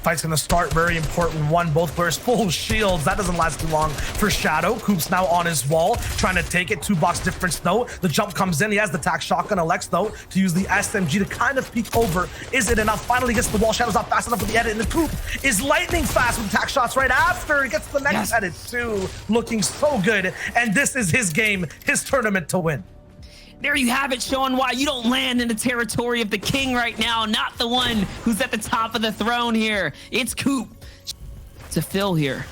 Fight's gonna start, very important one. Both players full shields. That doesn't last too long for Shadow. Coop's now on his wall, trying to take it. 2-box difference though. The jump comes in. He has the tac shotgun. Elects though to use the SMG to kind of peek over. Is it enough? Finally gets the wall. Shadow's not fast enough with the edit, and the Coop is lightning fast with tac shots right after. He gets the next edit too. Looking so good. And this is his game, his tournament to win. There you have it, showing why you don't land in the territory of the king right now. Not the one who's at the top of the throne here. It's Coop to Phil here.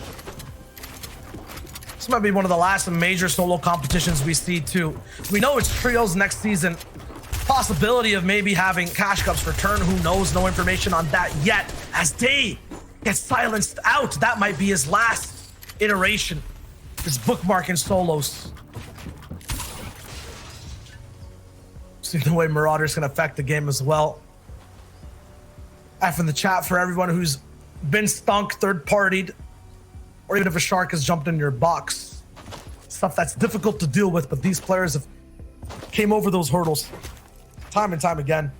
This might be one of the last major solo competitions we see too. We know it's trios next season. Possibility of maybe having cash cups return. Who knows? No information on that yet. As Day gets silenced out, that might be his last iteration. His bookmarking solos. See the way Marauder's gonna affect the game as well. F in the chat for everyone who's been stunk, third-partied, or even if a shark has jumped in your box. Stuff that's difficult to deal with, but these players have came over those hurdles time and time again.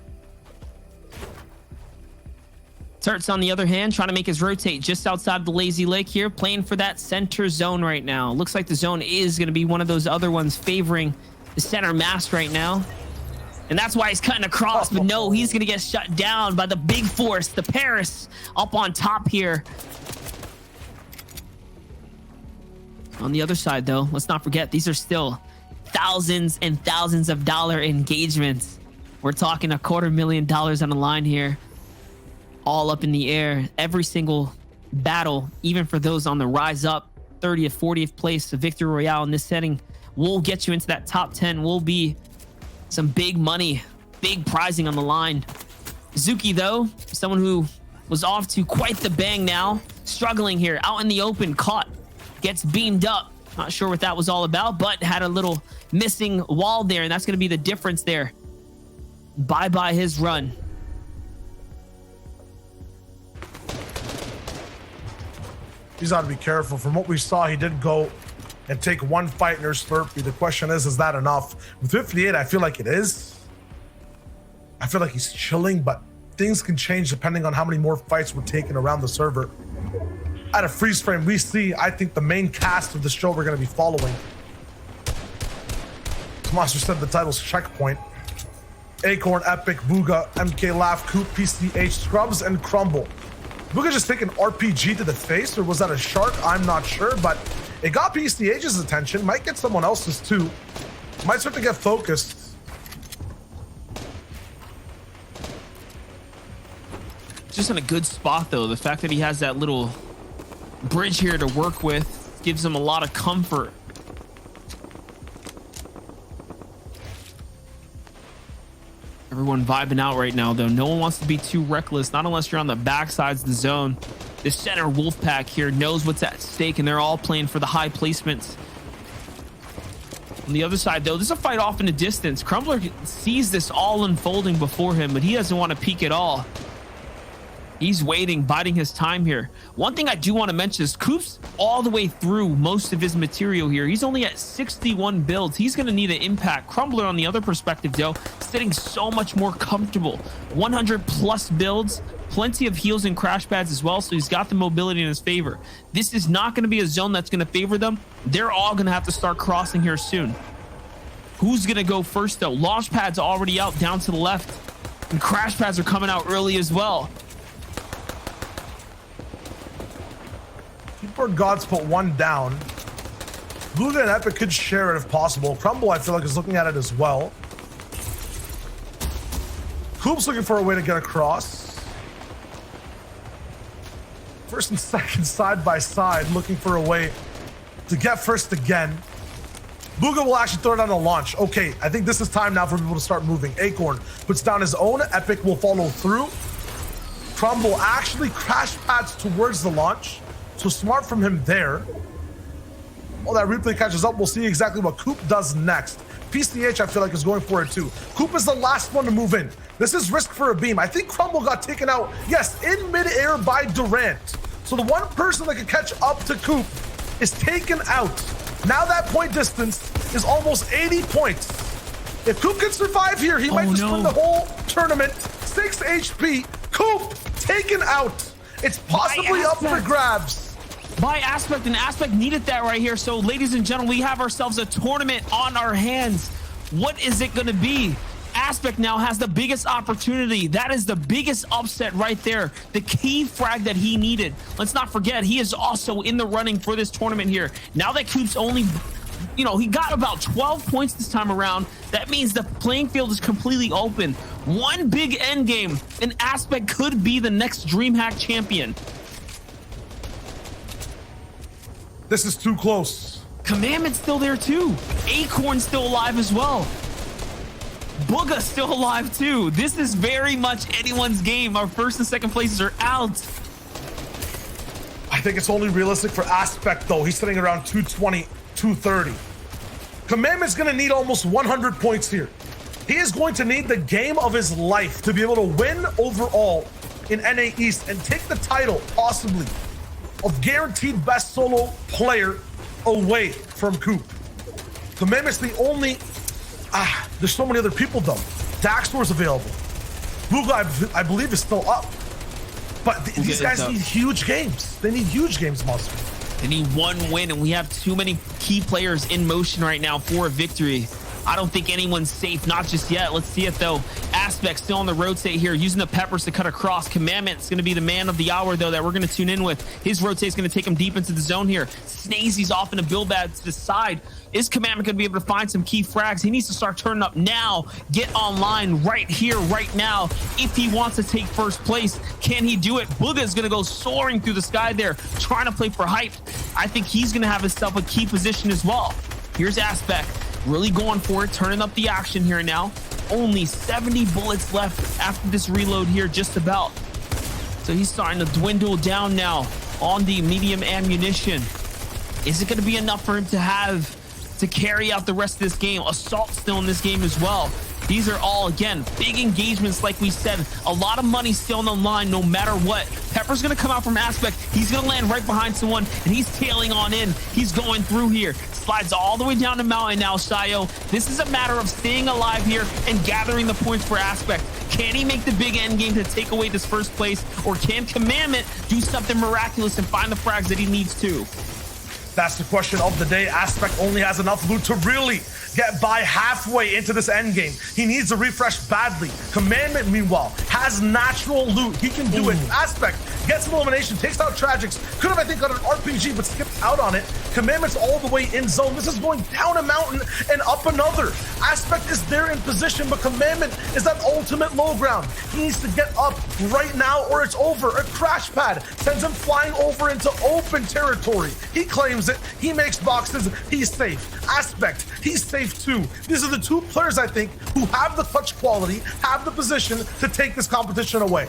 Turt's on the other hand, trying to make his rotate just outside the lazy lake here, playing for that center zone right now. Looks like the zone is gonna be one of those other ones favoring the center mass right now. And that's why he's cutting across, but no, he's gonna get shut down by the big force, the Paris, up on top here. On the other side though, let's not forget, these are still thousands and thousands of dollar engagements. We're talking $250,000 on the line here, all up in the air. Every single battle, even for those on the rise up, 30th, 40th place, the victory royale in this setting will get you into that top 10, will be some big money, big prizing on the line. Zuki, though, someone who was off to quite the bang now, struggling here, out in the open, caught, gets beamed up. Not sure what that was all about, but had a little missing wall there, and that's going to be the difference there. Bye-bye his run. He's got to be careful. From what we saw, he did go and take one fight near Slurpee. The question is that enough? With 58, I feel like it is. I feel like he's chilling, but things can change depending on how many more fights were taken around the server. At a freeze frame, we see, I think, the main cast of the show we're going to be following. As Monster said, the title's Checkpoint. Acorn, Epic, Booga, MK Laugh, Coop, PCH, Scrubs, and Crumble. Booga just take an RPG to the face, or was that a shark? I'm not sure, but it got PCH's attention. Might get someone else's too. Might start to get focused. Just in a good spot though. The fact that he has that little bridge here to work with gives him a lot of comfort. Everyone vibing out right now though. No one wants to be too reckless, not unless you're on the backsides of the zone. The center wolf pack here knows what's at stake, and they're all playing for the high placements. On the other side though, there's a fight off in the distance. Crumbler sees this all unfolding before him, but he doesn't want to peek at all. He's waiting, biding his time here. One thing I do want to mention is Coop's all the way through most of his material here. He's only at 61 builds. He's going to need an impact. Crumbler, on the other perspective, though, sitting so much more comfortable. 100 plus builds, plenty of heals and crash pads as well, so he's got the mobility in his favor. This is not going to be a zone that's going to favor them. They're all going to have to start crossing here soon. Who's going to go first, though? Launch pads already out down to the left, and crash pads are coming out early as well. Keeper Gods put one down. Booga and Epic could share it if possible. Crumble, I feel like, is looking at it as well. Coop's looking for a way to get across. First and second side by side, looking for a way to get first again. Booga will actually throw it on a launch. Okay, I think this is time now for people to start moving. Acorn puts down his own. Epic will follow through. Crumble actually crash pads towards the launch. So smart from him there. Oh, that replay catches up. We'll see exactly what Coop does next. PCH, I feel like, is going for it too. Coop is the last one to move in. This is risk for a beam. I think Crumble got taken out, yes, in midair by Durant. So the one person that could catch up to Coop is taken out. Now that point distance is almost 80 points. If Coop can survive here, he might just win the whole tournament. 6 HP. Coop taken out. It's possibly up for grabs. By Aspect, and Aspect needed that right here. So, ladies and gentlemen, we have ourselves a tournament on our hands. What is it going to be? Aspect now has the biggest opportunity. That is the biggest upset right there. The key frag that he needed. Let's not forget, he is also in the running for this tournament here. Now that Coop's only, you know, he got about 12 points this time around. That means the playing field is completely open. One big end game, and Aspect could be the next DreamHack champion. This is too close. Commandment's still there too. Acorn's still alive as well. Booga's still alive too. This is very much anyone's game. Our first and second places are out. I think it's only realistic for Aspect though. He's sitting around 220, 230. Commandment's gonna need almost 100 points here. He is going to need the game of his life to be able to win overall in NA East and take the title, possibly, of guaranteed best solo player away from Coop. Commandment's the only... there's so many other people though. Daxtor's available. Booga, I believe, is still up. But these guys need huge games. They need huge games, Monster. They need one win, and we have too many key players in motion right now for a victory. I don't think anyone's safe, not just yet. Let's see it though. Aspect still on the rotate here, using the peppers to cut across. Commandment's going to be the man of the hour though that we're going to tune in with. His rotate's going to take him deep into the zone here. Snazy's off in a build bad to the side. Is Commandment going to be able to find some key frags? He needs to start turning up now. Get online right here, right now. If he wants to take first place, can he do it? Booga is going to go soaring through the sky there, trying to play for hype. I think he's going to have himself a key position as well. Here's Aspect. Really going for it, turning up the action here now. Only 70 bullets left after this reload here, just about. So he's starting to dwindle down now on the medium ammunition. Is it going to be enough for him to carry out the rest of this game? Assault still in this game as well. These are all, again, big engagements, like we said. A lot of money still on the line, no matter what. Pepper's going to come out from Aspect. He's going to land right behind someone, and he's tailing on in. He's going through here. Slides all the way down the mountain now, Shyo. This is a matter of staying alive here and gathering the points for Aspect. Can he make the big end game to take away this first place, or can Commandment do something miraculous and find the frags that he needs to? That's the question of the day. Aspect only has enough loot to really get by halfway into this end game. He needs a refresh badly. Commandment, meanwhile, has natural loot. He can do it. Aspect gets an elimination, takes out Tragics. Could have, I think, got an RPG, but skipped out on it. Commandment's all the way in zone. This is going down a mountain and up another. Aspect is there in position, but Commandment is that ultimate low ground. He needs to get up right now or it's over. A crash pad sends him flying over into open territory. He claims it. He makes boxes. He's safe. Aspect, he's safe too. These are the two players, I think, who have the touch quality, have the position to take this competition away.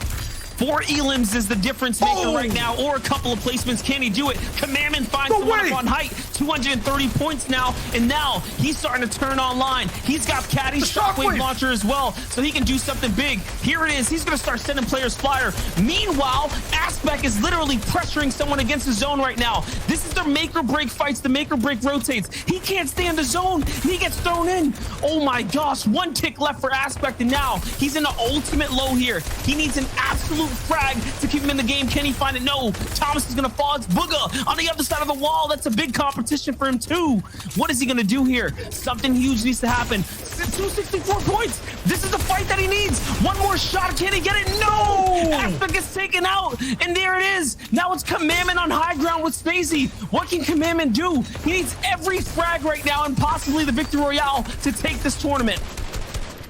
4 elims is the difference maker right now, or a couple of placements. Can he do it? Commandment finds the one up on height. 230 points now, and now he's starting to turn online. He's got Caddy's shockwave launcher as well, so he can do something big. Here it is. He's going to start sending players flyer. Meanwhile, Aspect is literally pressuring someone against the zone right now. This is the make or break fights, the make or break rotates. He can't stay in the zone. He gets thrown in. Oh my gosh, 1 tick left for Aspect, and now he's in the ultimate low here. He needs an absolute frag to keep him in the game. Can he find it? No. Thomas is going to fall. It's Booga on the other side of the wall. That's a big competition for him too. What is he going to do here? Something huge needs to happen. 264 points. This is the fight that he needs. One more shot. Can he get it? No. Aspect gets taken out, and there it is. Now it's Commandment on high ground with Spacey. What can Commandment do? He needs every frag right now and possibly the Victory Royale to take this tournament.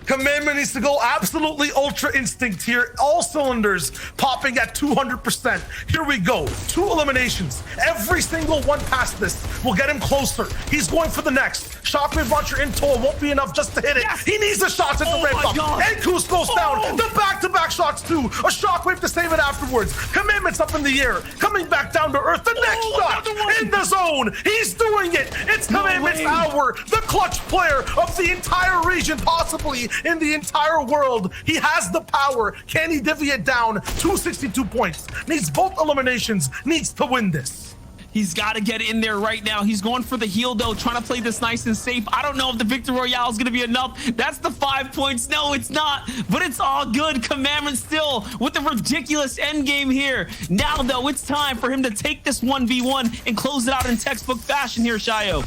Commandment needs to go absolutely ultra instinct here. All cylinders popping at 200%. Here we go. 2 eliminations. Every single one past this will get him closer. He's going for the next. Shockwave launcher in tow won't be enough just to hit it. Yes. He needs the shots at the ramp up. And Kus goes down. The back-to-back shots too. A shockwave to save it afterwards. Commandment's up in the air. Coming back down to earth. The next shot in the zone. He's doing it. It's Commandment's hour. The clutch player of the entire region, possibly in the entire world. He has the power. Can he divvy it down? 262 points. Needs both eliminations. Needs to win this. He's got to get in there right now. He's going for the heal, though, trying to play this nice and safe. I don't know if the Victor Royale is going to be enough. That's the 5 points. No, it's not, but it's all good. Commandment still with the ridiculous end game here. Now, though, it's time for him to take this 1v1 and close it out in textbook fashion here, Shyo.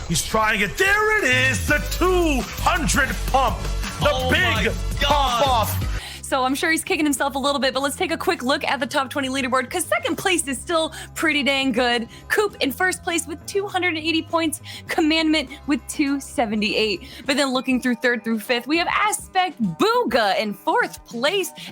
He's trying it. There it is, the 200 pump. The big pump off. So I'm sure he's kicking himself a little bit, but let's take a quick look at the top 20 leaderboard because second place is still pretty dang good. Coop in first place with 280 points, Commandment with 278. But then looking through third through fifth, we have Aspect Booga in fourth place,